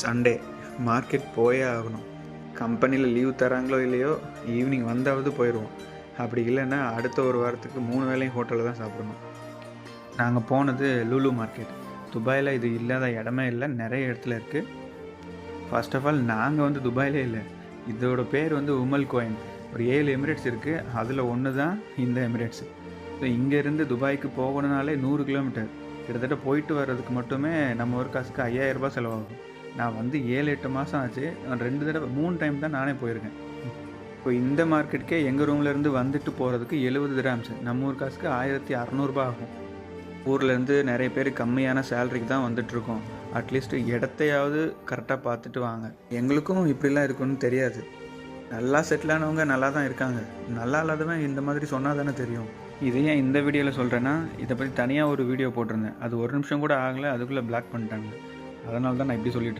Sunday market போயே ஆகணும். கம்பெனியில் லீவ் தராங்களோ இல்லையோ, ஈவினிங் வந்தாவது போயிடுவோம். அப்படி இல்லைன்னா அடுத்த ஒரு வாரத்துக்கு 3 வேளையும் ஹோட்டலில் தான் சாப்பிடணும். நாங்கள் போனது லுலு மார்க்கெட். துபாயில் இது இல்லாத இடமே இல்லை, நிறைய இடத்துல இருக்குது. ஃபர்ஸ்ட் ஆஃப் ஆல் நாங்கள் வந்து துபாயிலே இல்லை. இதோட பேர் வந்து உமல் கோயின். ஒரு 7 எமிரேட்ஸ் இருக்குது, அதில் ஒன்று தான் இந்த எமிரேட்ஸ். ஸோ இங்கேருந்து துபாய்க்கு போகணுனாலே 100 கிலோமீட்டர். கிட்டத்தட்ட போயிட்டு வர்றதுக்கு மட்டுமே நம்ம ஒரு காசுக்கு 5000 ரூபாய் செலவாகும். நான் வந்து 7-8 மாதம் ஆச்சு. 3 டைம் தான் நானே போயிருக்கேன். இப்போ இந்த மார்க்கெட்டுக்கே எங்கள் ரூம்லேருந்து வந்துட்டு போகிறதுக்கு 70 திராம்ஸ், நம்ம ஊர் காசுக்கு 1600 ரூபாய் ஆகும். ஊர்லேருந்து நிறைய பேர் கம்மியான சேலரிக்கு தான் வந்துட்டுருக்கோம். அட்லீஸ்ட் இடத்தையாவது கரெக்டாக பார்த்துட்டு வாங்க. எங்களுக்கும் இப்படிலாம் இருக்குன்னு தெரியாது. நல்லா செட்டில் ஆனவங்க நல்லா தான் இருக்காங்க. நல்லா இல்லாதவன் இந்த மாதிரி சொன்னால் தானே தெரியும். இது ஏன் இந்த வீடியோவில் சொல்கிறேன்னா, இதை பற்றி தனியாக ஒரு வீடியோ போட்டிருந்தேன். அது 1 நிமிஷம் கூட ஆகலை, அதுக்குள்ளே பிளாக் பண்ணிட்டாங்க. அதனால தான் நான் இப்படி சொல்லிட்டு